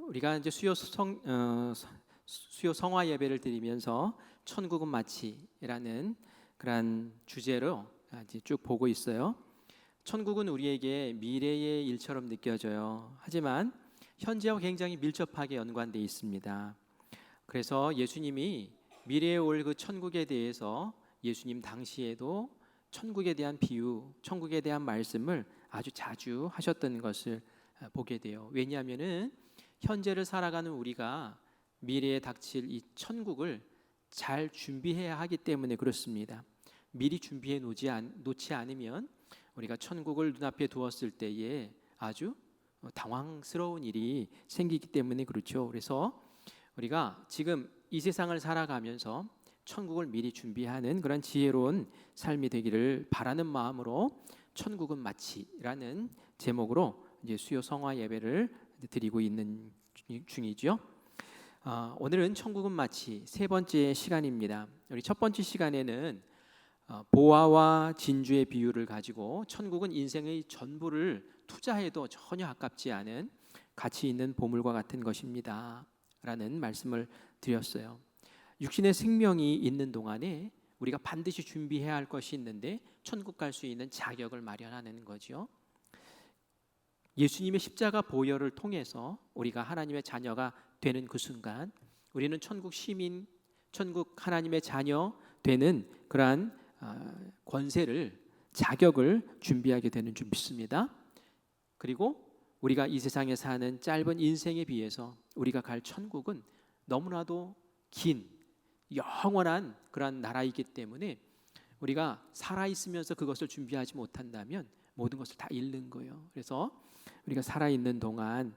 우리가 이제 수요 성화 예배를 드리면서 천국은 마치라는 그런 주제로 이제 쭉 보고 있어요. 천국은 우리에게 미래의 일처럼 느껴져요. 하지만 현재와 굉장히 밀접하게 연관되어 있습니다. 그래서 예수님이 미래에 올 그 천국에 대해서 예수님 당시에도 천국에 대한 비유, 천국에 대한 말씀을 아주 자주 하셨던 것을 보게 돼요. 왜냐하면은 현재를 살아가는 우리가 미래에 닥칠 이 천국을 잘 준비해야 하기 때문에 그렇습니다. 미리 준비해 놓지 않으면 우리가 천국을 눈앞에 두었을 때에 아주 당황스러운 일이 생기기 때문에 그렇죠. 그래서 우리가 지금 이 세상을 살아가면서 천국을 미리 준비하는 그런 지혜로운 삶이 되기를 바라는 마음으로 천국은 마치라는 제목으로 이제 수요 성화 예배를 드리고 있는 중이죠. 오늘은 천국은 마치 세 번째 시간입니다. 우리 첫 번째 시간에는 보화와 진주의 비유를 가지고 천국은 인생의 전부를 투자해도 전혀 아깝지 않은 가치 있는 보물과 같은 것입니다 라는 말씀을 드렸어요. 육신의 생명이 있는 동안에 우리가 반드시 준비해야 할 것이 있는데 천국 갈 수 있는 자격을 마련하는 거죠. 예수님의 십자가 보혈을 통해서 우리가 하나님의 자녀가 되는 그 순간 우리는 천국 시민, 천국 하나님의 자녀 되는 그러한 권세를, 자격을 준비하게 되는 줄 믿습니다. 그리고 우리가 이 세상에 사는 짧은 인생에 비해서 우리가 갈 천국은 너무나도 긴 영원한 그런 나라이기 때문에 우리가 살아있으면서 그것을 준비하지 못한다면 모든 것을 다 잃는 거예요. 그래서 우리가 살아있는 동안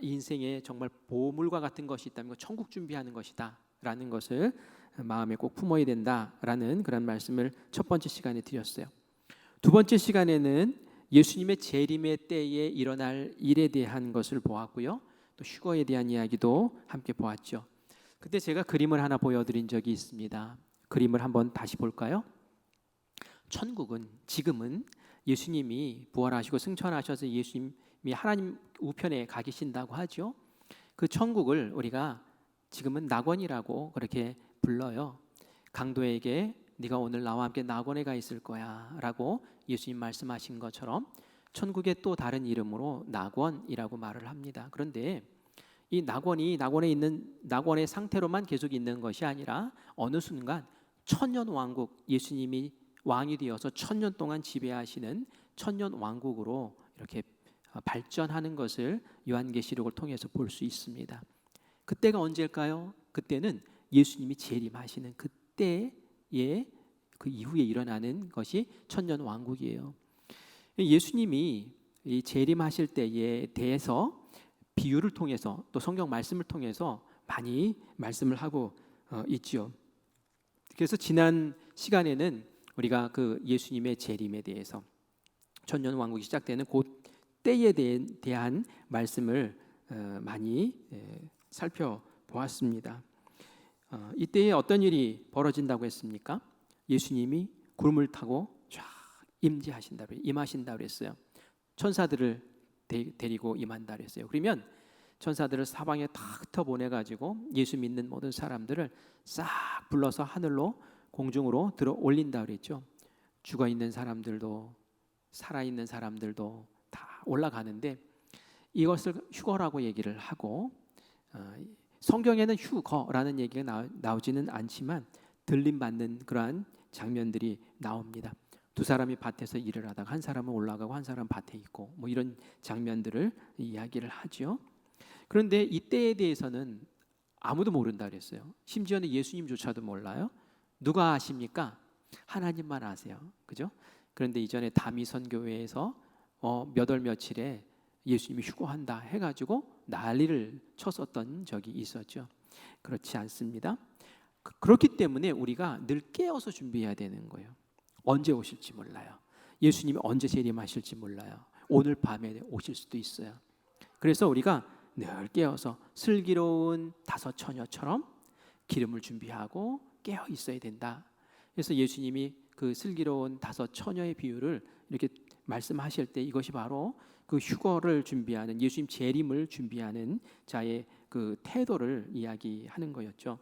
인생에 정말 보물과 같은 것이 있다면 천국 준비하는 것이다 라는 것을 마음에 꼭 품어야 된다라는 그런 말씀을 첫 번째 시간에 드렸어요. 두 번째 시간에는 예수님의 재림의 때에 일어날 일에 대한 것을 보았고요. 또 휴거에 대한 이야기도 함께 보았죠. 그때 제가 그림을 하나 보여드린 적이 있습니다. 그림을 한번 다시 볼까요? 천국은 지금은 예수님이 부활하시고 승천하셔서 예수님이 하나님 우편에 가 계신다고 하죠. 그 천국을 우리가 지금은 낙원이라고 그렇게 불러요. 강도에게 네가 오늘 나와 함께 낙원에 가 있을 거야 라고 예수님 말씀하신 것처럼 천국의 또 다른 이름으로 낙원이라고 말을 합니다. 그런데 이 낙원에 있는 낙원의 상태로만 계속 있는 것이 아니라 어느 순간 천년 왕국, 예수님이 왕이 되어서 천년 동안 지배하시는 천년 왕국으로 이렇게 발전하는 것을 요한계시록을 통해서 볼 수 있습니다. 그때가 언제일까요? 그때는 예수님이 재림하시는 그때에 그 이후에 일어나는 것이 천년 왕국이에요. 예수님이 이 재림하실 때에 대해서 비유를 통해서 또 성경 말씀을 통해서 많이 말씀을 하고 있죠. 그래서 지난 시간에는 우리가 그 예수님의 재림에 대해서 천년 왕국이 시작되는 그 때에 대한 말씀을 많이 살펴보았습니다. 이때에 어떤 일이 벌어진다고 했습니까? 예수님이 구름을 타고 쫙 임하신다 그랬어요. 천사들을 데리고 임한다 그랬어요. 그러면 천사들을 사방에 다 흩어보내가지고 예수 믿는 모든 사람들을 싹 불러서 하늘로 공중으로 들어 올린다 그랬죠. 죽어있는 사람들도 살아있는 사람들도 다 올라가는데 이것을 휴거라고 얘기를 하고 성경에는 휴거라는 얘기가 나오지는 않지만 들림받는 그러한 장면들이 나옵니다. 두 사람이 밭에서 일을 하다가 한 사람은 올라가고 한 사람은 밭에 있고 뭐 이런 장면들을 이야기를 하죠. 그런데 이때에 대해서는 아무도 모른다 그랬어요. 심지어는 예수님조차도 몰라요. 누가 아십니까? 하나님만 아세요. 그죠? 그런데 이전에 다미선교회에서 몇 월 며칠에 예수님이 휴거한다 해가지고 난리를 쳤었던 적이 있었죠. 그렇지 않습니다. 그렇기 때문에 우리가 늘 깨어서 준비해야 되는 거예요. 언제 오실지 몰라요. 예수님이 언제 재림하실지 몰라요. 오늘 밤에 오실 수도 있어요. 그래서 우리가 늘 깨어서 슬기로운 다섯 처녀처럼 기름을 준비하고 깨어 있어야 된다. 그래서 예수님이 그 슬기로운 다섯 처녀의 비유를 이렇게 말씀하실 때 이것이 바로 그 휴거를 준비하는, 예수님 재림을 준비하는 자의 그 태도를 이야기하는 거였죠.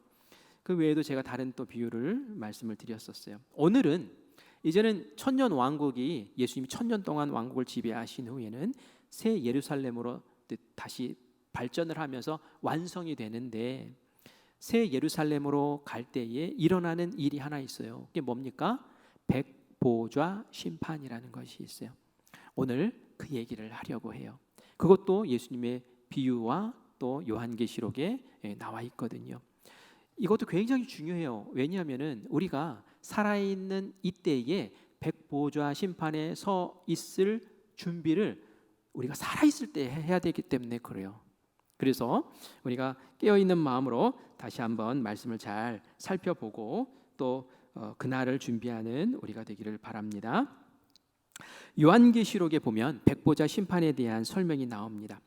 그 외에도 제가 다른 또 비유를 말씀을 드렸었어요. 오늘은 이제는 천년 왕국이, 예수님이 천년 동안 왕국을 지배하신 후에는 새 예루살렘으로 다시 발전을 하면서 완성이 되는데, 새 예루살렘으로 갈 때에 일어나는 일이 하나 있어요. 그게 뭡니까? 백보좌 심판이라는 것이 있어요. 오늘 그 얘기를 하려고 해요. 그것도 예수님의 비유와 또 요한계시록에 나와 있거든요. 이것도 굉장히 중요해요. 왜냐하면은 우리가 살아있는 이때에 백보좌 심판에 서 있을 준비를 우리가 살아있을 때 해야 되기 때문에 그래요. 그래서 우리가 깨어있는 마음으로 다시 한번 말씀을 잘 살펴보고 또 그날을 준비하는 우리가 되기를 바랍니다. 요한계시록에 보면 백보자 심판에 대한 설명이 나옵니다.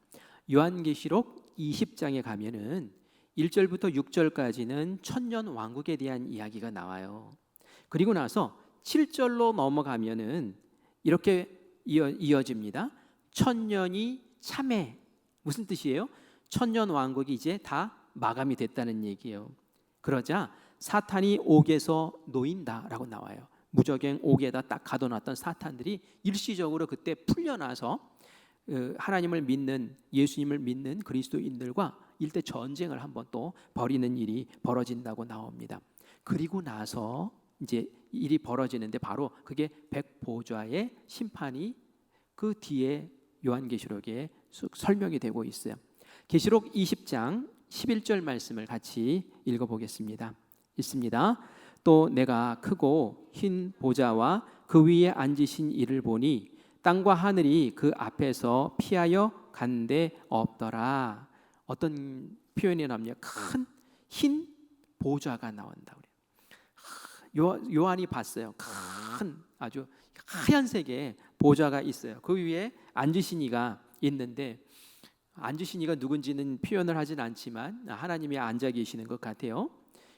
요한계시록 20장에 가면은 1절부터 6절까지는 천년 왕국에 대한 이야기가 나와요. 그리고 나서 7절로 넘어가면은 이렇게 이어집니다. 천년이 참회. 무슨 뜻이에요? 천년 왕국이 이제 다 마감이 됐다는 얘기예요. 그러자 사탄이 옥에서 놓인다라고 나와요. 무저갱 옥에다 딱 가둬놨던 사탄들이 일시적으로 그때 풀려나서 하나님을 믿는, 예수님을 믿는 그리스도인들과 일대 전쟁을 한번 또 벌이는 일이 벌어진다고 나옵니다. 그리고 나서 이제 일이 벌어지는데 바로 그게 백보좌의 심판이 그 뒤에 요한계시록에 설명이 되고 있어요. 계시록 20장 11절 말씀을 같이 읽어보겠습니다. 있습니다. 또 내가 크고 흰 보좌와 그 위에 앉으신 이를 보니 땅과 하늘이 그 앞에서 피하여 간데 없더라. 어떤 표현이 나옵니까? 큰 흰 보좌가 나온다 그래요. 요한이 봤어요. 큰 아주 하얀색의 보좌가 있어요. 그 위에 앉으신 이가 있는데, 앉으신 이가 누군지는 표현을 하진 않지만 하나님이 앉아 계시는 것 같아요.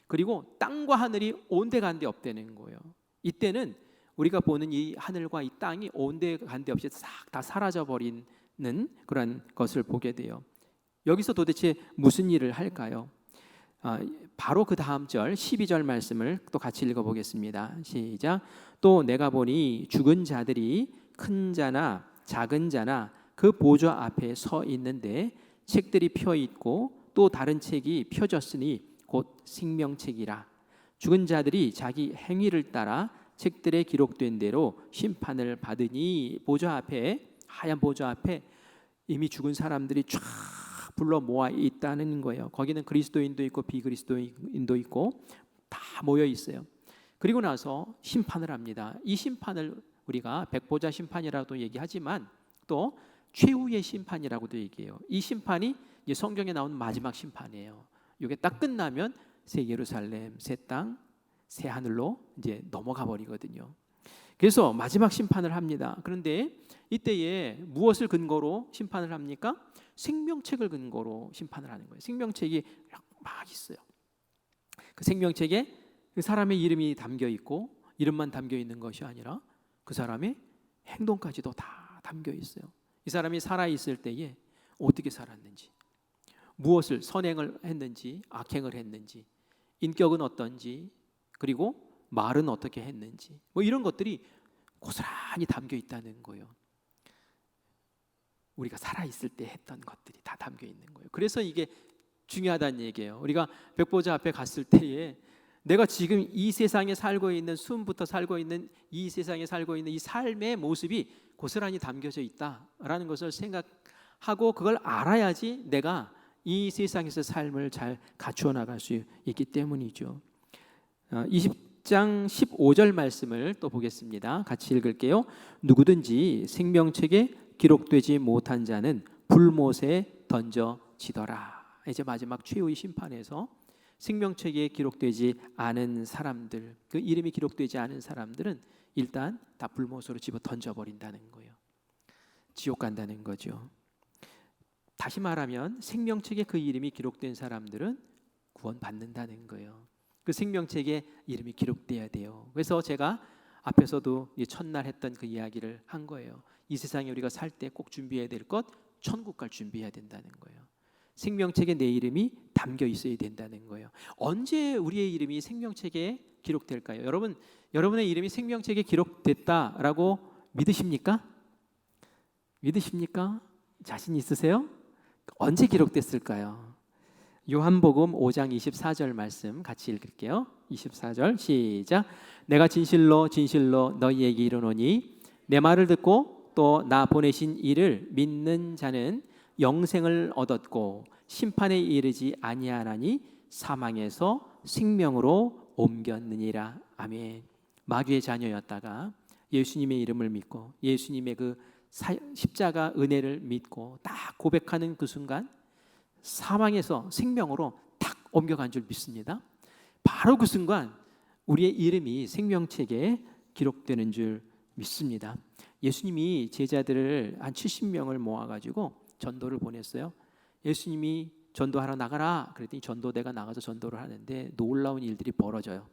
그리고 땅과 하늘이 온데간데 없다는 거예요. 이때는 우리가 보는 이 하늘과 이 땅이 온데간데 없이 싹 다 사라져 버리는 그런 것을 보게 돼요. 여기서 도대체 무슨 일을 할까요? 바로 그 다음 절 12절 말씀을 또 같이 읽어보겠습니다. 시작. 또 내가 보니 죽은 자들이 큰 자나 작은 자나 그 보좌 앞에 서 있는데 책들이 펴 있고 또 다른 책이 펴졌으니 곧 생명책이라. 죽은 자들이 자기 행위를 따라 책들에 기록된 대로 심판을 받으니, 보좌 앞에, 하얀 보좌 앞에 이미 죽은 사람들이 쫙 불러 모아 있다는 거예요. 거기는 그리스도인도 있고 비그리스도인도 있고 다 모여 있어요. 그리고 나서 심판을 합니다. 이 심판을 우리가 백보자 심판이라고도 얘기하지만 또 최후의 심판이라고도 얘기해요. 이 심판이 이제 성경에 나오는 마지막 심판이에요. 이게 딱 끝나면 새 예루살렘, 새 땅, 새 하늘로 이제 넘어가 버리거든요. 그래서 마지막 심판을 합니다. 그런데 이때에 무엇을 근거로 심판을 합니까? 생명책을 근거로 심판을 하는 거예요. 생명책이 막 있어요. 그 생명책에 그 사람의 이름이 담겨 있고, 이름만 담겨 있는 것이 아니라 그 사람의 행동까지도 다 담겨 있어요. 이 사람이 살아 있을 때에 어떻게 살았는지, 무엇을 선행을 했는지, 악행을 했는지, 인격은 어떤지, 그리고 말은 어떻게 했는지, 뭐 이런 것들이 고스란히 담겨 있다는 거예요. 우리가 살아있을 때 했던 것들이 다 담겨 있는 거예요. 그래서 이게 중요하다는 얘기예요. 우리가 백보자 앞에 갔을 때에 내가 지금 이 세상에 살고 있는, 숨부터 살고 있는 이 세상에 살고 있는 이 삶의 모습이 고스란히 담겨져 있다라는 것을 생각하고 그걸 알아야지 내가 이 세상에서 삶을 잘 갖추어 나갈 수 있기 때문이죠. 20장 15절 말씀을 또 보겠습니다. 같이 읽을게요. 누구든지 생명책에 기록되지 못한 자는 불못에 던져지더라. 이제 마지막 최후의 심판에서 생명책에 기록되지 않은 사람들, 그 이름이 기록되지 않은 사람들은 일단 다 불못으로 집어 던져버린다는 거예요. 지옥 간다는 거죠. 다시 말하면 생명책에 그 이름이 기록된 사람들은 구원받는다는 거예요. 그 생명책에 이름이 기록돼야 돼요. 그래서 제가 앞에서도 첫날 했던 그 이야기를 한 거예요. 이 세상에 우리가 살 때 꼭 준비해야 될 것, 천국 갈 준비해야 된다는 거예요. 생명책에 내 이름이 담겨 있어야 된다는 거예요. 언제 우리의 이름이 생명책에 기록될까요? 여러분의 이름이 생명책에 기록됐다라고 믿으십니까? 믿으십니까? 자신 있으세요? 언제 기록됐을까요? 요한복음 5장 24절 말씀 같이 읽을게요. 24절 시작. 내가 진실로 진실로 너희에게 이르노니 내 말을 듣고 또 나 보내신 이를 믿는 자는 영생을 얻었고 심판에 이르지 아니하나니 사망에서 생명으로 옮겼느니라. 아멘. 마귀의 자녀였다가 예수님의 이름을 믿고 예수님의 그 십자가 은혜를 믿고 딱 고백하는 그 순간 사망에서 생명으로 탁 옮겨간 줄 믿습니다. 바로 그 순간 우리의 이름이 생명책에 기록되는 줄 믿습니다. 예수님이 제자들을 한 70명을 모아가지고 전도를 보냈어요. 예수님이 전도하러 나가라 그랬더니 전도대가 나가서 전도를 하는데 놀라운 일들이 벌어져요.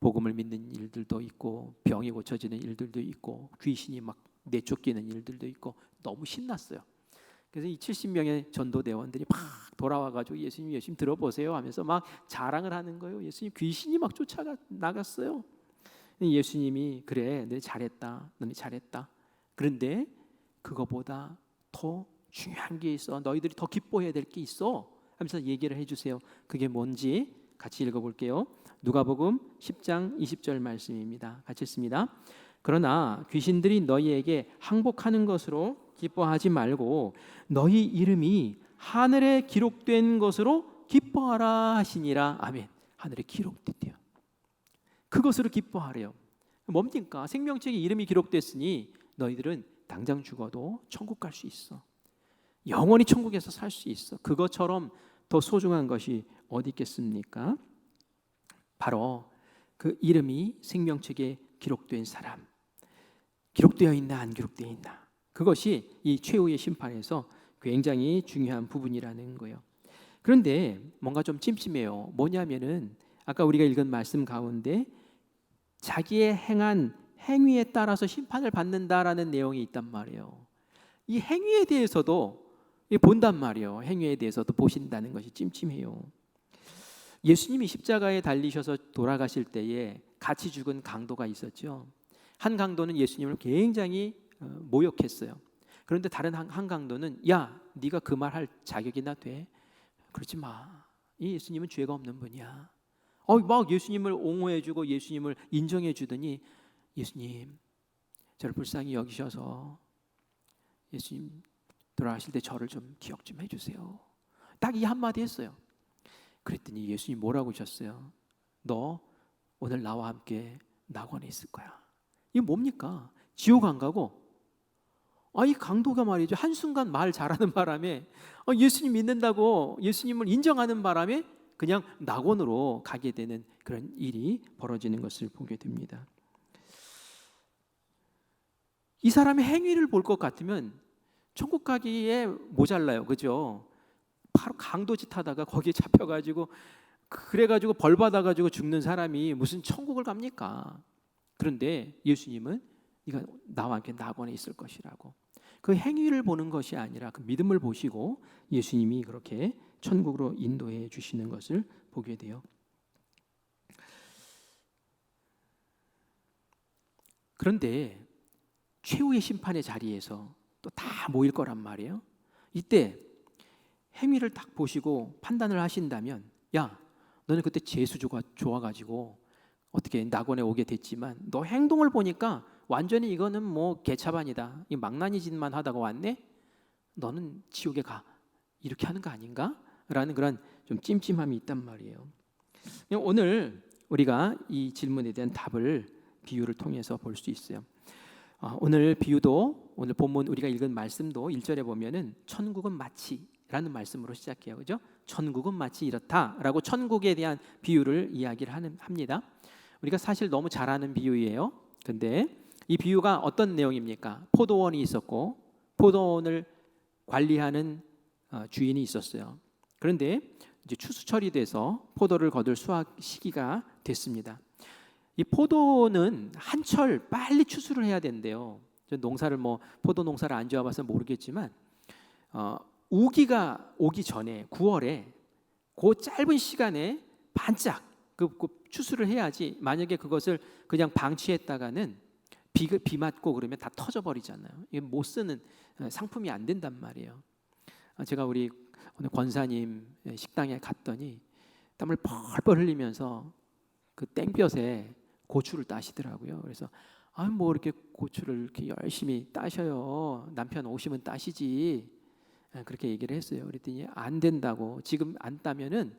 복음을 믿는 일들도 있고 병이 고쳐지는 일들도 있고 귀신이 막 내쫓기는 일들도 있고 너무 신났어요. 그래서 이 70명의 전도대원들이 막 돌아와가지고 예수님 들어보세요 하면서 막 자랑을 하는 거예요. 예수님 귀신이 막 쫓아가 나갔어요. 예수님이 그래 너네 잘했다 너네 잘했다. 그런데 그거보다 더 중요한 게 있어. 너희들이 더 기뻐해야 될 게 있어 하면서 얘기를 해주세요. 그게 뭔지 같이 읽어볼게요. 누가복음 10장 20절 말씀입니다. 같이 읽습니다. 그러나 귀신들이 너희에게 항복하는 것으로 기뻐하지 말고 너희 이름이 하늘에 기록된 것으로 기뻐하라 하시니라. 아멘. 하늘에 기록됐대요. 그것으로 기뻐하래요. 뭡니까? 생명책에 이름이 기록됐으니 너희들은 당장 죽어도 천국 갈 수 있어. 영원히 천국에서 살 수 있어. 그것처럼 더 소중한 것이 어디 있겠습니까? 바로 그 이름이 생명책에 기록된 사람, 기록되어 있나 안 기록되어 있나, 그것이 이 최후의 심판에서 굉장히 중요한 부분이라는 거예요. 그런데 뭔가 좀 찜찜해요. 뭐냐면은 아까 우리가 읽은 말씀 가운데 자기의 행한 행위에 따라서 심판을 받는다라는 내용이 있단 말이에요. 이 행위에 대해서도 본단 말이에요. 행위에 대해서도 보신다는 것이 찜찜해요. 예수님이 십자가에 달리셔서 돌아가실 때에 같이 죽은 강도가 있었죠. 한 강도는 예수님을 굉장히 모욕했어요. 그런데 다른 한 강도는 야, 네가 그 말 할 자격이나 돼? 그러지 마. 이 예수님은 죄가 없는 분이야. 막 예수님을 옹호해주고 예수님을 인정해주더니 예수님, 저를 불쌍히 여기셔서 예수님 돌아가실 때 저를 좀 기억 좀 해주세요. 딱 이 한마디 했어요. 그랬더니 예수님 뭐라고 하셨어요? 너 오늘 나와 함께 낙원에 있을 거야. 이게 뭡니까? 지옥 안 가고 이 강도가 말이죠. 한순간 말 잘하는 바람에 예수님 믿는다고 예수님을 인정하는 바람에 그냥 낙원으로 가게 되는 그런 일이 벌어지는 것을 보게 됩니다. 이 사람의 행위를 볼 것 같으면 천국 가기에 모자라요. 그죠? 바로 강도짓 하다가 거기에 잡혀가지고 그래가지고 벌 받아가지고 죽는 사람이 무슨 천국을 갑니까? 그런데 예수님은 네가 나와 함께 낙원에 있을 것이라고. 그 행위를 보는 것이 아니라 그 믿음을 보시고 예수님이 그렇게 천국으로 인도해 주시는 것을 보게 돼요. 그런데 최후의 심판의 자리에서 또 다 모일 거란 말이에요. 이때 행위를 딱 보시고 판단을 하신다면 야, 너는 그때 재수가 좋아가지고 어떻게 낙원에 오게 됐지만 너 행동을 보니까 완전히 이거는 뭐 개차반이다. 이 망나니 짓만 하다가 왔네. 너는 지옥에 가. 이렇게 하는 거 아닌가? 라는 그런 좀 찜찜함이 있단 말이에요. 오늘 우리가 이 질문에 대한 답을 비유를 통해서 볼 수 있어요. 오늘 비유도 오늘 본문 우리가 읽은 말씀도 1절에 보면은 천국은 마치라는 말씀으로 시작해요. 그죠? 천국은 마치 이렇다라고 천국에 대한 비유를 이야기를 합니다. 우리가 사실 너무 잘 아는 비유예요. 근데 이 비유가 어떤 내용입니까? 포도원이 있었고 포도원을 관리하는 주인이 있었어요. 그런데 이제 추수철이 돼서 포도를 거둘 수확 시기가 됐습니다. 이 포도는 한철 빨리 추수를 해야 된대요. 농사를 포도 농사를 안 지어봐서 모르겠지만 우기가 오기 전에 9월에 그 짧은 시간에 반짝 그 추수를 해야지. 만약에 그것을 그냥 방치했다가는 비 맞고 그러면 다 터져버리잖아요. 이게 못 쓰는 상품이 안 된단 말이에요. 제가 우리 오늘 권사님 식당에 갔더니 땀을 펄펄 흘리면서 그 땡볕에 고추를 따시더라고요. 그래서 뭐 이렇게 고추를 이렇게 열심히 따셔요. 남편 오시면 따시지. 그렇게 얘기를 했어요. 그랬더니 안 된다고. 지금 안 따면은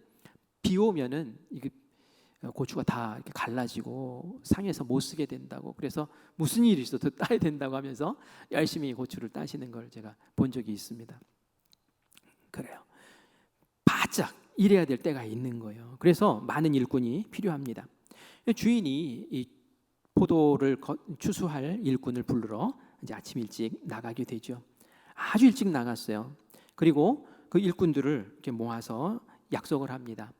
비 오면은 이게 고추가 다 이렇게 갈라지고 상해서 못 쓰게 된다고. 그래서 무슨 일이 있어도 따야 된다고 하면서 열심히 고추를 따시는 걸 제가 본 적이 있습니다. 그래요. 바짝 일해야 될 때가 있는 거예요. 그래서 많은 일꾼이 필요합니다. 주인이 이 포도를 추수할 일꾼을 부르러 이제 아침 일찍 나가게 되죠. 아주 일찍 나갔어요. 그리고 그 일꾼들을 이렇게 모아서 약속을 합니다.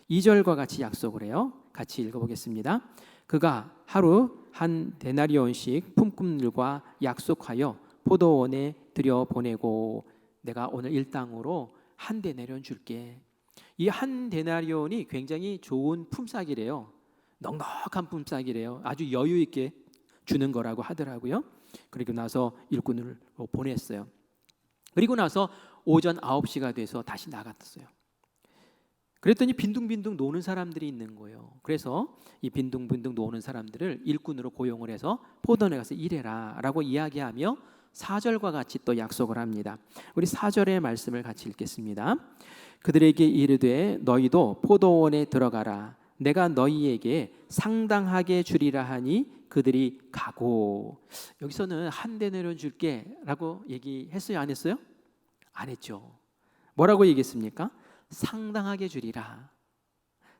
2절과 같이 약속을 해요. 같이 읽어보겠습니다. 그가 하루 한 데나리온씩 품꾼들과 약속하여 포도원에 들여보내고 내가 오늘 일당으로 한 데나리온 줄게. 이 한 데나리온이 굉장히 좋은 품삯이래요. 넉넉한 품삯이래요. 아주 여유 있게 주는 거라고 하더라고요. 그리고 나서 일꾼을 보냈어요. 그리고 나서 오전 9시가 돼서 다시 나갔어요. 그랬더니 빈둥빈둥 노는 사람들이 있는 거예요. 그래서 이 빈둥빈둥 노는 사람들을 일꾼으로 고용을 해서 포도원에 가서 일해라 라고 이야기하며 4절과 같이 또 약속을 합니다. 우리 4절의 말씀을 같이 읽겠습니다. 그들에게 이르되 너희도 포도원에 들어가라. 내가 너희에게 상당하게 주리라 하니 그들이 가고. 여기서는 한 데나리온 줄게 라고 얘기했어요? 안 했어요? 안 했죠. 뭐라고 얘기했습니까? 상당하게 주리라.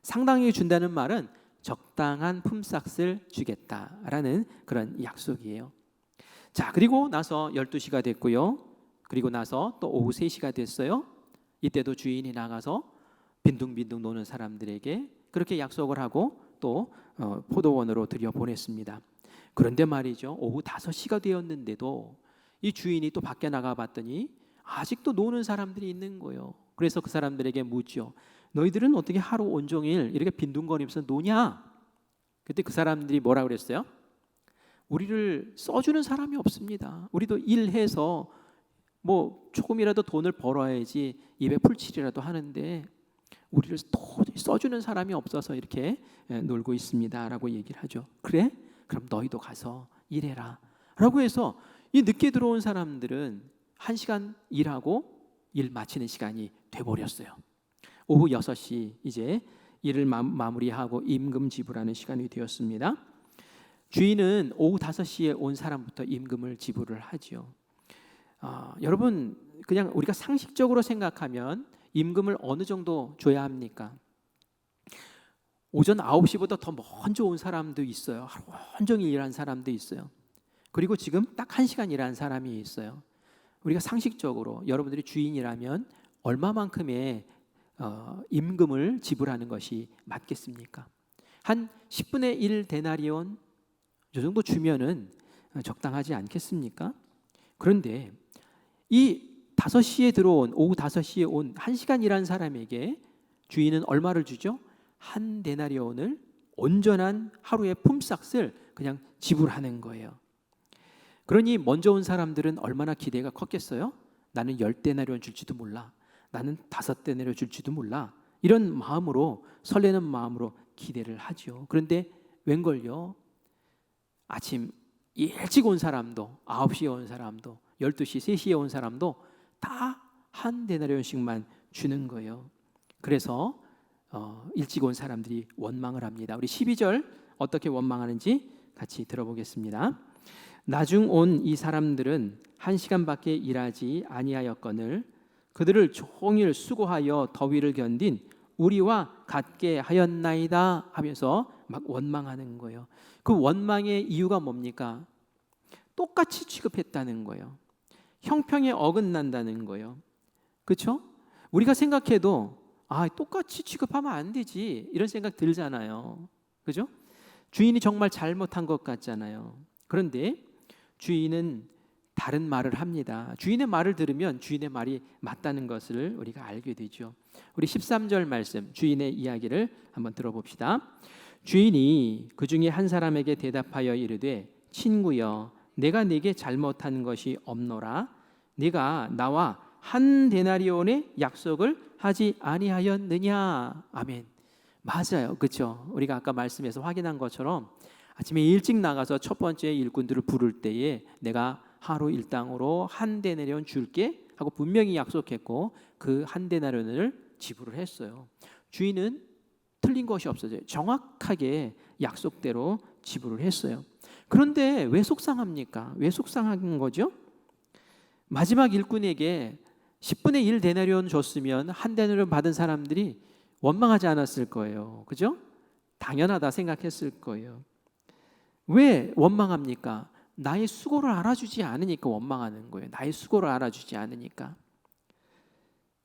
상당히 준다는 말은 적당한 품삯을 주겠다라는 그런 약속이에요. 자, 그리고 나서 12시가 됐고요. 그리고 나서 또 오후 3시가 됐어요. 이때도 주인이 나가서 빈둥빈둥 노는 사람들에게 그렇게 약속을 하고 또 포도원으로 들여보냈습니다. 그런데 말이죠, 오후 5시가 되었는데도 이 주인이 또 밖에 나가봤더니 아직도 노는 사람들이 있는 거예요. 그래서 그 사람들에게 묻죠. 너희들은 어떻게 하루 온종일 이렇게 빈둥거리면서 노냐? 그때 그 사람들이 뭐라 그랬어요? 우리를 써주는 사람이 없습니다. 우리도 일해서 조금이라도 돈을 벌어야지 입에 풀칠이라도 하는데 우리를 도저히 써주는 사람이 없어서 이렇게 놀고 있습니다 라고 얘기를 하죠. 그래? 그럼 너희도 가서 일해라 라고 해서 이 늦게 들어온 사람들은 1시간 일하고 일 마치는 시간이 돼버렸어요. 오후 6시 이제 일을 마무리하고 임금 지불하는 시간이 되었습니다. 주인은 오후 5시에 온 사람부터 임금을 지불을 하죠. 여러분, 그냥 우리가 상식적으로 생각하면 임금을 어느 정도 줘야 합니까? 오전 9시보다 더 먼저 온 사람도 있어요. 하루 온종일 일한 사람도 있어요. 그리고 지금 딱 1시간 일한 사람이 있어요. 우리가 상식적으로 여러분들이 주인이라면 얼마만큼의 임금을 지불하는 것이 맞겠습니까? 한 10분의 1 데나리온 이 정도 주면은 적당하지 않겠습니까? 그런데 이 5시에 들어온 오후 5시에 온 1시간 일한 사람에게 주인은 얼마를 주죠? 한 데나리온을 온전한 하루의 품삯을 그냥 지불하는 거예요. 그러니 먼저 온 사람들은 얼마나 기대가 컸겠어요? 나는 10데나리온 줄지도 몰라. 나는 5데나리온 줄지도 몰라. 이런 마음으로, 설레는 마음으로 기대를 하죠. 그런데 웬걸요? 아침 일찍 온 사람도 9시에 온 사람도 12시, 3시에 온 사람도 다 한 데나리온씩만 주는 거예요. 그래서 일찍 온 사람들이 원망을 합니다. 우리 12절 어떻게 원망하는지 같이 들어보겠습니다. 나중 온 이 사람들은 1시간밖에 일하지 아니하였거늘 그들을 종일 수고하여 더위를 견딘 우리와 같게 하였나이다 하면서 막 원망하는 거예요. 그 원망의 이유가 뭡니까? 똑같이 취급했다는 거예요. 형평에 어긋난다는 거예요. 그렇죠? 우리가 생각해도 똑같이 취급하면 안 되지 이런 생각 들잖아요. 그죠? 주인이 정말 잘못한 것 같잖아요. 그런데 주인은 다른 말을 합니다. 주인의 말을 들으면 주인의 말이 맞다는 것을 우리가 알게 되죠. 우리 13절 말씀, 주인의 이야기를 한번 들어봅시다. 주인이 그 중에 한 사람에게 대답하여 이르되 친구여, 내가 네게 잘못한 것이 없노라. 네가 나와 한 데나리온의 약속을 하지 아니하였느냐. 아멘. 맞아요. 그렇죠? 우리가 아까 말씀에서 확인한 것처럼 아침에 일찍 나가서 첫 번째 일꾼들을 부를 때에 내가 하루 일당으로 한 데나리온 줄게 하고 분명히 약속했고 그 한 데나리온을 지불을 했어요. 주인은 틀린 것이 없어져요. 정확하게 약속대로 지불을 했어요. 그런데 왜 속상합니까? 왜 속상한 거죠? 마지막 일꾼에게 10분의 1 데나리온 줬으면 한 데나리온 받은 사람들이 원망하지 않았을 거예요. 그죠? 당연하다 생각했을 거예요. 왜 원망합니까? 나의 수고를 알아주지 않으니까 원망하는 거예요. 나의 수고를 알아주지 않으니까.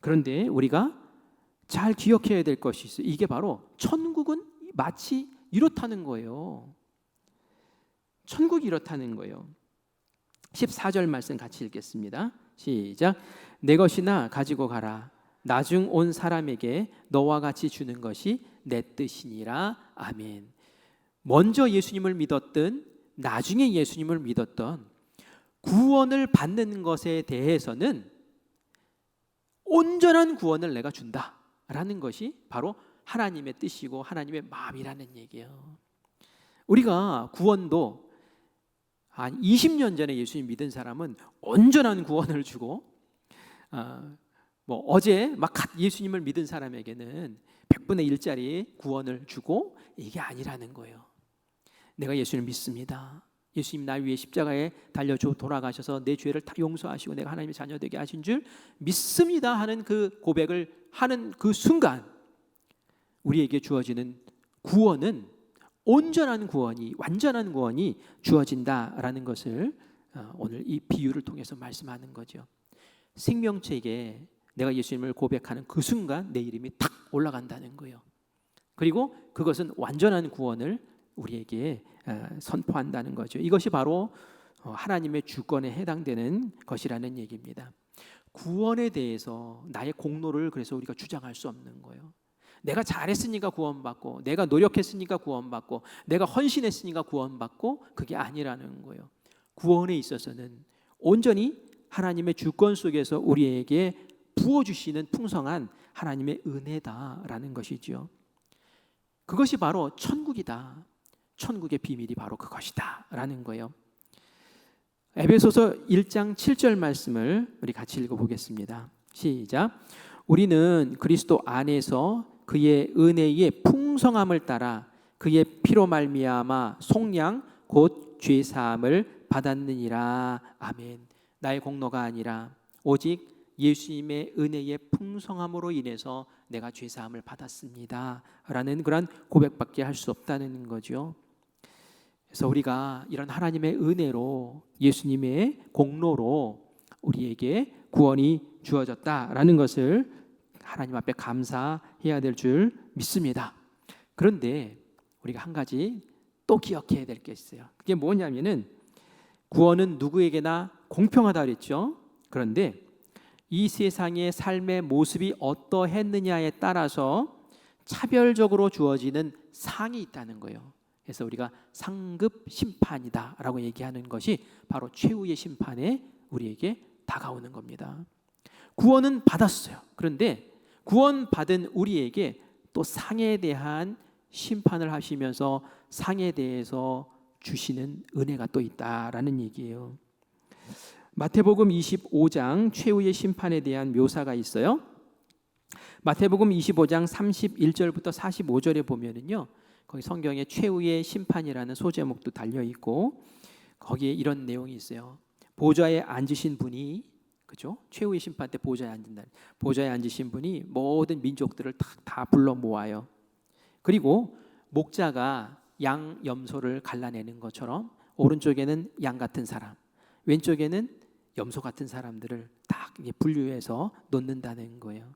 그런데 우리가 잘 기억해야 될 것이 있어요. 이게 바로 천국은 마치 이렇다는 거예요. 천국이 이렇다는 거예요. 14절 말씀 같이 읽겠습니다. 시작. 내 것이나 가지고 가라. 나중 온 사람에게 너와 같이 주는 것이 내 뜻이니라. 아멘. 먼저 예수님을 믿었던, 나중에 예수님을 믿었던, 구원을 받는 것에 대해서는 온전한 구원을 내가 준다라는 것이 바로 하나님의 뜻이고 하나님의 마음이라는 얘기예요. 우리가 구원도 한 20년 전에 예수님 믿은 사람은 온전한 구원을 주고 어제 막 예수님을 믿은 사람에게는 100분의 1짜리 구원을 주고, 이게 아니라는 거예요. 내가 예수님을 믿습니다. 예수님 나 위해 십자가에 달려 돌아가셔서 내 죄를 다 용서하시고 내가 하나님의 자녀 되게 하신 줄 믿습니다 하는 그 고백을 하는 그 순간 우리에게 주어지는 구원은 온전한 구원이, 완전한 구원이 주어진다라는 것을 오늘 이 비유를 통해서 말씀하는 거죠. 생명책에 내가 예수님을 고백하는 그 순간 내 이름이 탁 올라간다는 거예요. 그리고 그것은 완전한 구원을 우리에게 선포한다는 거죠. 이것이 바로 하나님의 주권에 해당되는 것이라는 얘기입니다. 구원에 대해서 나의 공로를 그래서 우리가 주장할 수 없는 거예요. 내가 잘했으니까 구원받고, 내가 노력했으니까 구원받고, 내가 헌신했으니까 구원받고, 그게 아니라는 거예요. 구원에 있어서는 온전히 하나님의 주권 속에서 우리에게 부어주시는 풍성한 하나님의 은혜다라는 것이죠. 그것이 바로 천국이다. 천국의 비밀이 바로 그것이다 라는 거예요. 에베소서 1장 7절 말씀을 우리 같이 읽어보겠습니다. 시작. 우리는 그리스도 안에서 그의 은혜의 풍성함을 따라 그의 피로 말미암아 속량 곧 죄사함을 받았느니라. 아멘. 나의 공로가 아니라 오직 예수님의 은혜의 풍성함으로 인해서 내가 죄사함을 받았습니다 라는 그런 고백밖에 할 수 없다는 거죠. 그래서 우리가 이런 하나님의 은혜로, 예수님의 공로로 우리에게 구원이 주어졌다라는 것을 하나님 앞에 감사해야 될 줄 믿습니다. 그런데 우리가 한 가지 또 기억해야 될 게 있어요. 그게 뭐냐면은 구원은 누구에게나 공평하다 그랬죠. 그런데 이 세상의 삶의 모습이 어떠했느냐에 따라서 차별적으로 주어지는 상이 있다는 거예요. 그래서 우리가 상급 심판이다라고 얘기하는 것이 바로 최후의 심판에 우리에게 다가오는 겁니다. 구원은 받았어요. 그런데 구원받은 우리에게 또 상에 대한 심판을 하시면서 상에 대해서 주시는 은혜가 또 있다라는 얘기예요. 마태복음 25장 최후의 심판에 대한 묘사가 있어요. 마태복음 25장 31절부터 45절에 보면은요, 거기 성경에 최후의 심판이라는 소제목도 달려 있고 거기에 이런 내용이 있어요. 보좌에 앉으신 분이, 그죠? 최후의 심판 때 보좌에 앉는다. 보좌에 앉으신 분이 모든 민족들을 다 불러 모아요. 그리고 목자가 양 염소를 갈라내는 것처럼 오른쪽에는 양 같은 사람, 왼쪽에는 염소 같은 사람들을 딱 분류해서 놓는다는 거예요.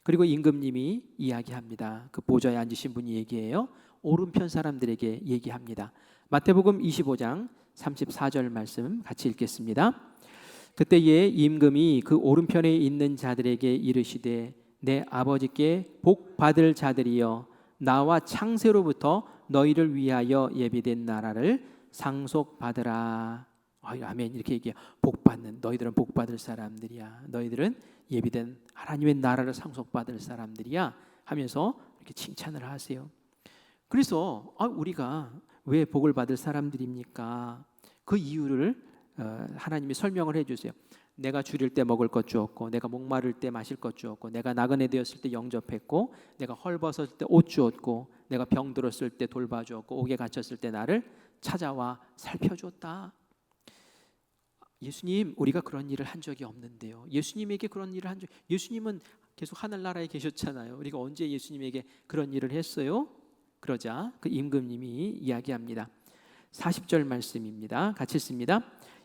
그리고 임금님이 이야기합니다. 그 보좌에 앉으신 분이 얘기해요. 오른편 사람들에게 얘기합니다. 마태복음 25장 34절 말씀 같이 읽겠습니다. 그때에 임금이 그 오른편에 있는 자들에게 이르시되 내 아버지께 복 받을 자들이여 나와 창세로부터 너희를 위하여 예비된 나라를 상속받으라. 아멘. 이렇게 얘기해요. 복 받는, 너희들은 복 받을 사람들이야. 너희들은 예비된 하나님의 나라를 상속받을 사람들이야 하면서 이렇게 칭찬을 하세요. 그래서 우리가 왜 복을 받을 사람들입니까? 그 이유를 하나님이 설명을 해주세요. 내가 줄일 때 먹을 것 주었고, 내가 목마를 때 마실 것 주었고, 내가 나그네 되었을 때 영접했고, 내가 헐벗었을 때 옷 주었고, 내가 병들었을 때 돌봐주었고, 옥에 갇혔을 때 나를 찾아와 살펴줬다. 예수님, 우리가 그런 일을 한 적이 없는데요. 예수님에게 그런 일을 예수님은 계속 하늘나라에 계셨잖아요. 우리가 언제 예수님에게 그런 일을 했어요? 그러자 그 임금님이 이야기합니다. 40절 말씀입니다. 같이 읽습니다.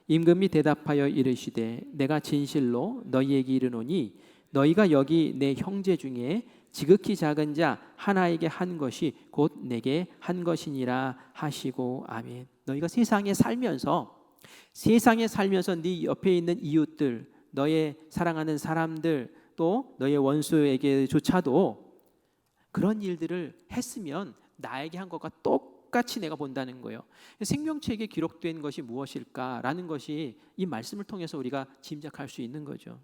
임금이 대답하여 이르시되 내가 진실로 너희에게 이르노니 너희가 여기 내 형제 중에 지극히 작은 자 하나에게 한 것이 곧 내게 한 것이니라 하시고 아멘. 너희가 세상에 살면서 네 옆에 있는 이웃들, 너의 사랑하는 사람들, 또 너의 원수에게조차도 그런 일들을 했으면 나에게 한 것과 똑같이 내가 본다는 거예요. 생명책에 기록된 것이 무엇일까라는 것이 이 말씀을 통해서 우리가 짐작할 수 있는 거죠.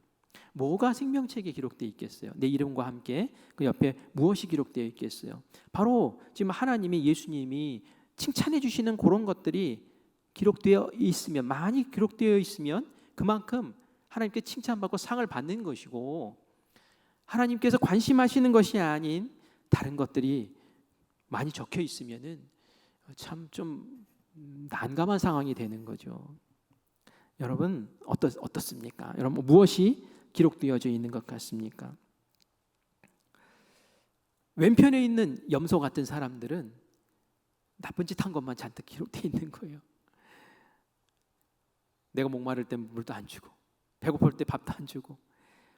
뭐가 생명책에 기록되어 있겠어요? 내 이름과 함께 그 옆에 무엇이 기록되어 있겠어요? 바로 지금 하나님이, 예수님이 칭찬해 주시는 그런 것들이 기록되어 있으면, 많이 기록되어 있으면 그만큼 하나님께 칭찬받고 상을 받는 것이고, 하나님께서 관심하시는 것이 아닌 다른 것들이 많이 적혀 있으면은 참 좀 난감한 상황이 되는 거죠. 여러분 어떻습니까? 여러분 무엇이 기록되어져 있는 것 같습니까? 왼편에 있는 염소 같은 사람들은 나쁜 짓 한 것만 잔뜩 기록되어 있는 거예요. 내가 목마를 때 물도 안 주고, 배고플 때 밥도 안 주고,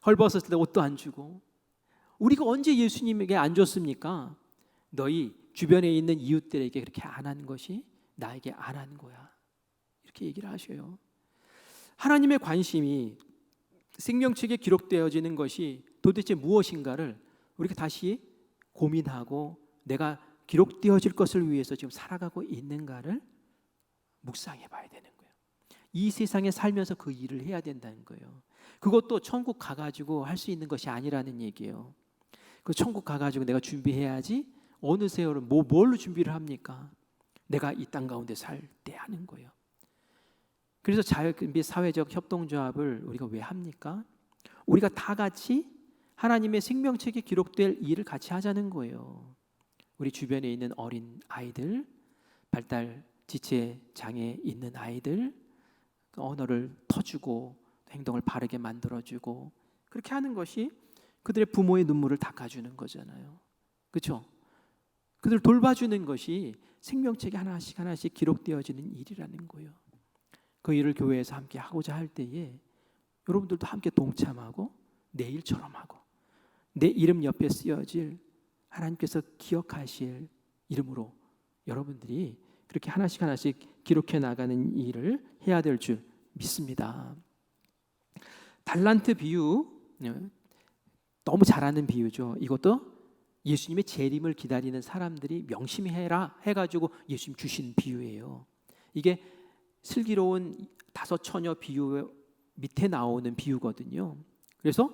헐벗었을 때 옷도 안 주고. 우리가 언제 예수님에게 안 줬습니까? 너희 주변에 있는 이웃들에게 그렇게 안 한 것이 나에게 안 한 거야. 이렇게 얘기를 하셔요. 하나님의 관심이 생명책에 기록되어지는 것이 도대체 무엇인가를 우리가 다시 고민하고, 내가 기록되어질 것을 위해서 지금 살아가고 있는가를 묵상해 봐야 되는 거예요. 이 세상에 살면서 그 일을 해야 된다는 거예요. 그것도 천국 가가지고 할 수 있는 것이 아니라는 얘기예요. 그 천국 가가지고 내가 준비해야지. 어느 세월은 뭘로 준비를 합니까? 내가 이 땅 가운데 살 때 하는 거예요. 그래서 자연 및 사회적 협동조합을 우리가 왜 합니까? 우리가 다 같이 하나님의 생명책에 기록될 일을 같이 하자는 거예요. 우리 주변에 있는 어린 아이들, 발달 지체 장애 있는 아이들, 그 언어를 터주고 행동을 바르게 만들어주고, 그렇게 하는 것이 그들의 부모의 눈물을 닦아주는 거잖아요. 그렇죠? 그들을 돌봐주는 것이 생명책에 하나씩 하나씩 기록되어지는 일이라는 거예요. 그 일을 교회에서 함께 하고자 할 때에 여러분들도 함께 동참하고 내 일처럼 하고, 내 이름 옆에 쓰여질 하나님께서 기억하실 이름으로 여러분들이 그렇게 하나씩 하나씩 기록해 나가는 일을 해야 될 줄 믿습니다. 달란트 비유, 너무 잘 아는 비유죠. 이것도 예수님의 재림을 기다리는 사람들이 명심해라 해가지고 예수님 주신 비유예요. 이게 슬기로운 5 처녀 비유 밑에 나오는 비유거든요. 그래서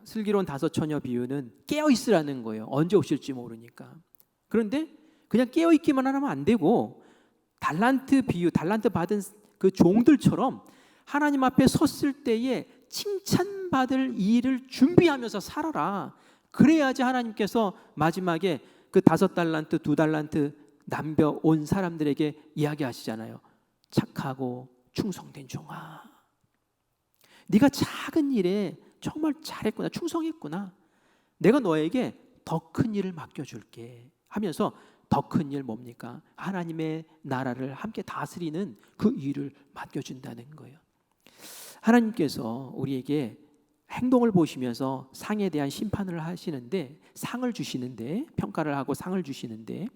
슬기로운 5 처녀 비유는 깨어 있으라는 거예요. 언제 오실지 모르니까. 그런데 그냥 깨어 있기만 하면 안 되고, 달란트 비유, 달란트 받은 그 종들처럼 하나님 앞에 섰을 때에 칭찬받을 일을 준비하면서 살아라. 그래야지 하나님께서 마지막에 그 5 달란트, 2 달란트 남겨온 사람들에게 이야기하시잖아요. 착하고 충성된 종아, 네가 작은 일에 정말 잘했구나, 충성했구나. 내가 너에게 더 큰 일을 맡겨줄게 하면서, 더 큰 일 뭡니까? 하나님의 나라를 함께 다스리는 그 일을 맡겨준다는 거예요. 하나님께서 우리에게 행동을 보시면서 상에 대한 심판을 하시는데, 상을 주시는데, 평가를 하고 상을 주시는데,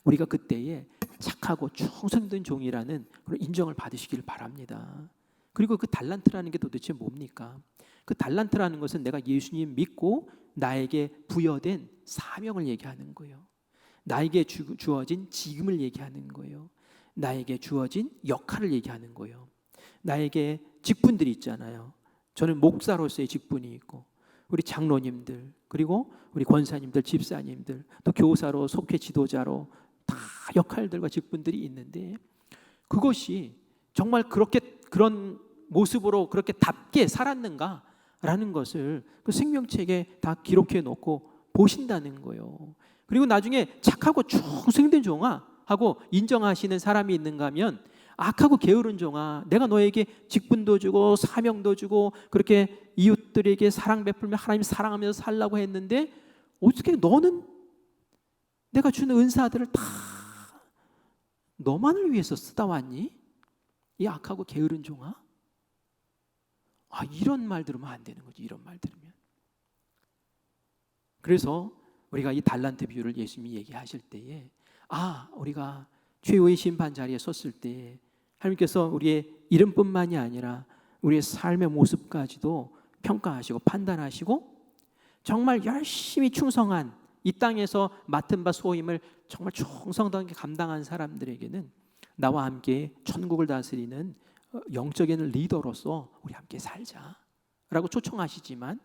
우리가 그때에 착하고 충성된 종이라는 그런 인정을 받으시길 바랍니다. 그리고 그 달란트라는 게 도대체 뭡니까? 그 달란트라는 것은 내가 예수님 믿고 나에게 부여된 사명을 얘기하는 거예요. 나에게 주어진 직임을 얘기하는 거예요. 나에게 주어진 역할을 얘기하는 거예요. 나에게 직분들이 있잖아요. 저는 목사로서의 직분이 있고, 우리 장로님들, 그리고 우리 권사님들, 집사님들, 또 교사로, 속회 지도자로 다 역할들과 직분들이 있는데, 그것이 정말 그렇게 그런 모습으로 그렇게 답게 살았는가라는 것을 그 생명책에 다 기록해 놓고 보신다는 거예요. 그리고 나중에 착하고 충성된 종아 하고 인정하시는 사람이 있는가 하면, 악하고 게으른 종아, 내가 너에게 직분도 주고 사명도 주고 그렇게 이웃들에게 사랑 베풀며 하나님 사랑하면서 살라고 했는데, 어떻게 너는 내가 주는 은사들을 다 너만을 위해서 쓰다 왔니? 이 악하고 게으른 종아? 이런 말 들으면 안 되는 거지. 이런 말 들으면. 그래서 우리가 이 달란트 비유를 예수님이 얘기하실 때에, 우리가 최후의 심판 자리에 섰을 때 하나님께서 우리의 이름뿐만이 아니라 우리의 삶의 모습까지도 평가하시고 판단하시고, 정말 열심히 충성한 이 땅에서 맡은 바 소임을 정말 충성하게 감당한 사람들에게는 나와 함께 천국을 다스리는 영적인 리더로서 우리 함께 살자라고 초청하시지만,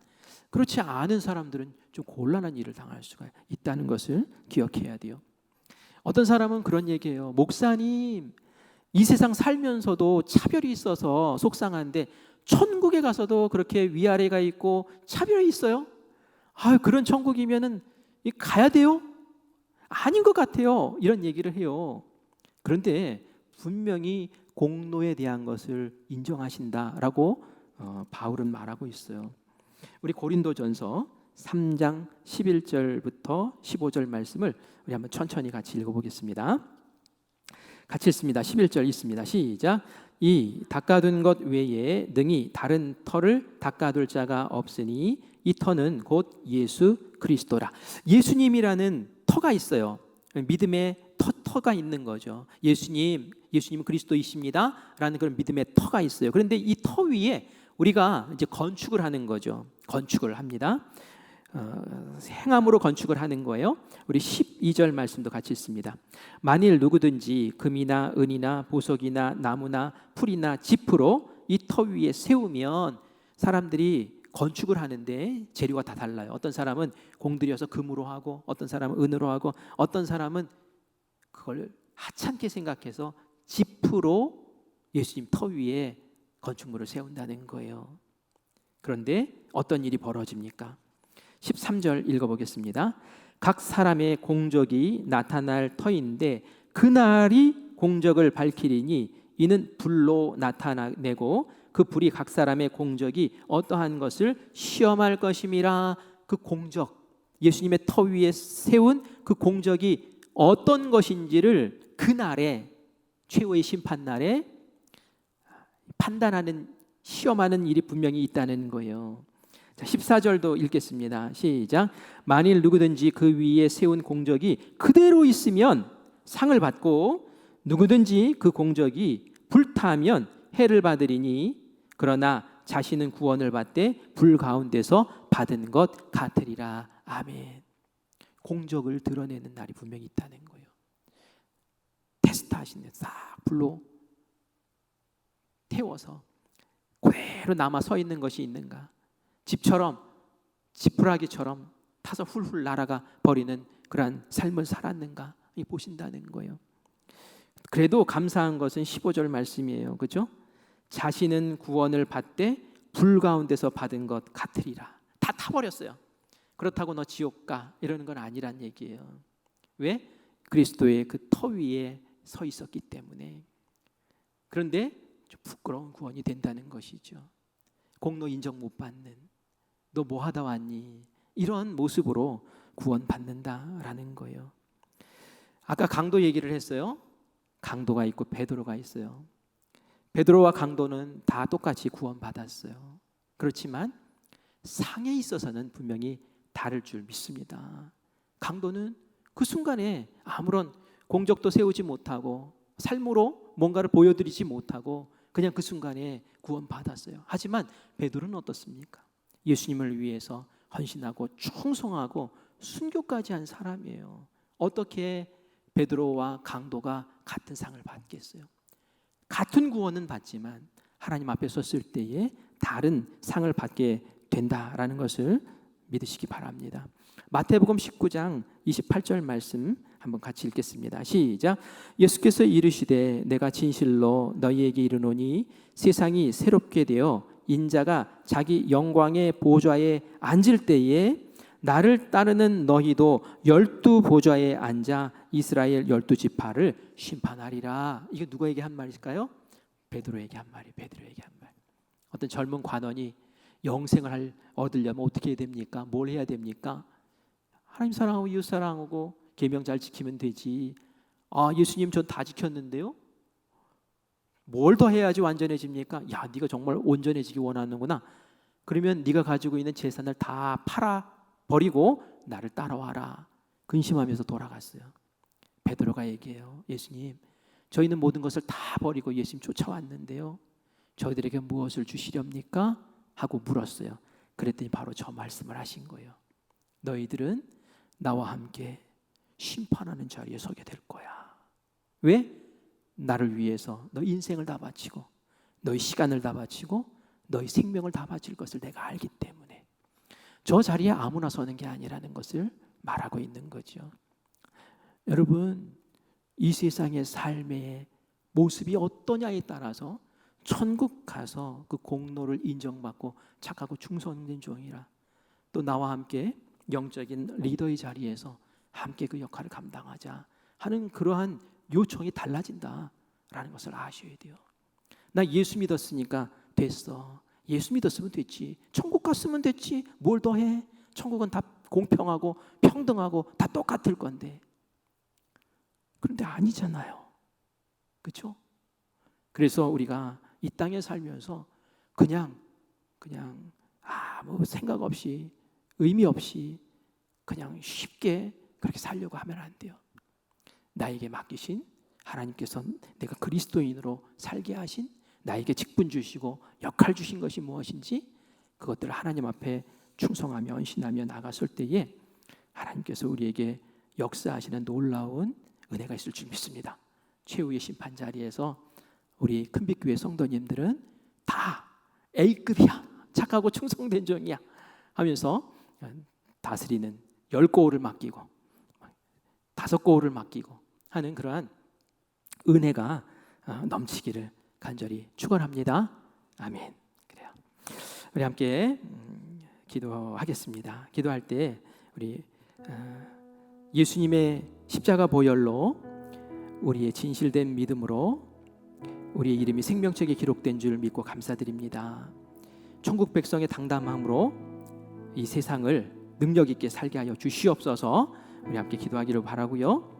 그렇지 않은 사람들은 좀 곤란한 일을 당할 수가 있다는 것을 기억해야 돼요. 어떤 사람은 그런 얘기해요. 목사님, 이 세상 살면서도 차별이 있어서 속상한데 천국에 가서도 그렇게 위아래가 있고 차별이 있어요? 그런 천국이면은 가야 돼요? 아닌 것 같아요. 이런 얘기를 해요. 그런데 분명히 공로에 대한 것을 인정하신다라고 바울은 말하고 있어요. 우리 고린도전서 3장 11절부터 15절 말씀을 우리 한번 천천히 같이 읽어보겠습니다. 같이 읽습니다. 11절 있습니다. 시작. 이 닦아둔 것 외에 능히 다른 터를 닦아둘 자가 없으니 이 터는 곧 예수 그리스도라. 예수님이라는 터가 있어요. 믿음의 터가 있는 거죠. 예수님은 그리스도이십니다 라는 그런 믿음의 터가 있어요. 그런데 이 터 위에 우리가 이제 건축을 하는 거죠. 건축을 합니다. 행함으로 건축을 하는 거예요. 우리 12절 말씀도 같이 있습니다. 만일 누구든지 금이나 은이나 보석이나 나무나 풀이나 짚으로 이 터 위에 세우면, 사람들이 건축을 하는데 재료가 다 달라요. 어떤 사람은 공들여서 금으로 하고, 어떤 사람은 은으로 하고, 어떤 사람은 그걸 하찮게 생각해서 짚으로 예수님 터 위에 건축물을 세운다는 거예요. 그런데 어떤 일이 벌어집니까? 13절 읽어보겠습니다. 각 사람의 공적이 나타날 터인데 그날이 공적을 밝히리니 이는 불로 나타내고 그 불이 각 사람의 공적이 어떠한 것을 시험할 것임이라. 그 공적, 예수님의 터 위에 세운 그 공적이 어떤 것인지를 그날에, 최후의 심판날에 판단하는, 시험하는 일이 분명히 있다는 거예요. 자, 14절도 읽겠습니다. 시작. 만일 누구든지 그 위에 세운 공적이 그대로 있으면 상을 받고, 누구든지 그 공적이 불타면 해를 받으리니, 그러나 자신은 구원을 받되 불 가운데서 받은 것 같으리라. 아멘. 공적을 드러내는 날이 분명히 있다는 거예요. 테스트 하시는, 싹 불로 태워서 그대로 남아 서 있는 것이 있는가, 집처럼, 지푸라기처럼 타서 훌훌 날아가 버리는 그러한 삶을 살았는가 보신다는 거예요. 그래도 감사한 것은 15절 말씀이에요. 그렇죠? 자신은 구원을 받되 불 가운데서 받은 것 같으리라. 다 타버렸어요. 그렇다고 너 지옥 가 이러는 건 아니란 얘기예요. 왜? 그리스도의 그 터 위에 서 있었기 때문에. 그런데 좀 부끄러운 구원이 된다는 것이죠. 공로 인정 못 받는, 너 뭐 하다 왔니? 이런 모습으로 구원받는다라는 거예요. 아까 강도 얘기를 했어요. 강도가 있고 베드로가 있어요. 베드로와 강도는 다 똑같이 구원받았어요. 그렇지만 상에 있어서는 분명히 다를 줄 믿습니다. 강도는 그 순간에 아무런 공적도 세우지 못하고 삶으로 뭔가를 보여드리지 못하고 그냥 그 순간에 구원받았어요. 하지만 베드로는 어떻습니까? 예수님을 위해서 헌신하고 충성하고 순교까지 한 사람이에요. 어떻게 베드로와 강도가 같은 상을 받겠어요? 같은 구원은 받지만 하나님 앞에 섰을 때에 다른 상을 받게 된다라는 것을 믿으시기 바랍니다. 마태복음 19장 28절 말씀 한번 같이 읽겠습니다. 시작. 예수께서 이르시되 내가 진실로 너희에게 이르노니 세상이 새롭게 되어 인자가 자기 영광의 보좌에 앉을 때에 나를 따르는 너희도 12 보좌에 앉아 이스라엘 12지파를 심판하리라. 이게 누구에게 한 말일까요? 베드로에게 한 말이. 베드로에게 한 말. 어떤 젊은 관원이 영생을 얻으려면 어떻게 해야 됩니까? 뭘 해야 됩니까? 하나님 사랑하고 이웃 사랑하고 계명 잘 지키면 되지. 아, 예수님 전 다 지켰는데요. 뭘 더 해야지 완전해집니까? 야, 네가 정말 온전해지기 원하는구나. 그러면 네가 가지고 있는 재산을 다 팔아 버리고 나를 따라와라. 근심하면서 돌아갔어요. 베드로가 얘기해요. 예수님, 저희는 모든 것을 다 버리고 예수님 쫓아왔는데요. 저희들에게 무엇을 주시렵니까? 하고 물었어요. 그랬더니 바로 저 말씀을 하신 거예요. 너희들은 나와 함께 심판하는 자리에 서게 될 거야. 왜? 나를 위해서 너 인생을 다 바치고 너희 시간을 다 바치고 너희 생명을 다 바칠 것을 내가 알기 때문에 저 자리에 아무나 서는 게 아니라는 것을 말하고 있는 거죠. 여러분, 이 세상의 삶의 모습이 어떠냐에 따라서 천국 가서 그 공로를 인정받고 착하고 충성된 종이라 또 나와 함께 영적인 리더의 자리에서 함께 그 역할을 감당하자 하는 그러한 요청이 달라진다라는 것을 아셔야 돼요. 나 예수 믿었으니까 됐어. 예수 믿었으면 됐지. 천국 갔으면 됐지. 뭘 더 해? 천국은 다 공평하고 평등하고 다 똑같을 건데. 그런데 아니잖아요. 그렇죠? 그래서 우리가 이 땅에 살면서 그냥 아무 생각 없이 의미 없이 그냥 쉽게 그렇게 살려고 하면 안 돼요. 나에게 맡기신 하나님께서 내가 그리스도인으로 살게 하신 나에게 직분 주시고 역할 주신 것이 무엇인지 그것들을 하나님 앞에 충성하며 헌신하며 나갔을 때에 하나님께서 우리에게 역사하시는 놀라운 은혜가 있을 줄 믿습니다. 최후의 심판 자리에서 우리 큰빛교회 성도님들은 다 A급이야. 착하고 충성된 종이야 하면서 다스리는 10고을을 맡기고 5고을을 맡기고 하는 그러한 은혜가 넘치기를 간절히 축원합니다. 아멘. 그래요. 우리 함께 기도하겠습니다. 기도할 때 우리 예수님의 십자가 보혈로 우리의 진실된 믿음으로 우리의 이름이 생명책에 기록된 줄 믿고 감사드립니다. 천국 백성의 당담함으로 이 세상을 능력 있게 살게 하여 주시옵소서. 우리 함께 기도하기를 바라고요.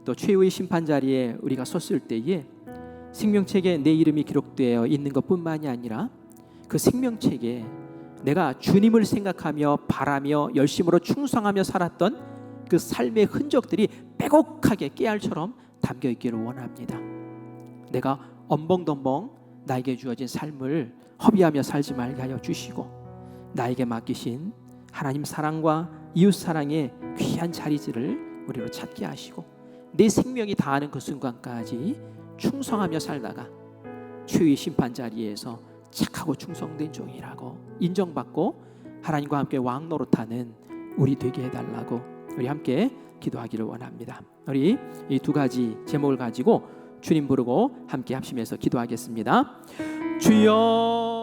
또 최후의 심판 자리에 우리가 섰을 때에 생명책에 내 이름이 기록되어 있는 것뿐만이 아니라 그 생명책에 내가 주님을 생각하며 바라며 열심으로 충성하며 살았던 그 삶의 흔적들이 빼곡하게 깨알처럼 담겨 있기를 원합니다. 내가 엄벙덤벙 나에게 주어진 삶을 허비하며 살지 말게 하여 주시고 나에게 맡기신 하나님 사랑과 이웃 사랑의 귀한 자리들을 우리로 찾게 하시고 내 생명이 다하는 그 순간까지 충성하며 살다가 최후의 심판 자리에서 착하고 충성된 종이라고 인정받고 하나님과 함께 왕 노릇하는 우리 되게 해달라고 우리 함께 기도하기를 원합니다. 우리 이 두 가지 제목을 가지고 주님 부르고 함께 합심해서 기도하겠습니다. 주여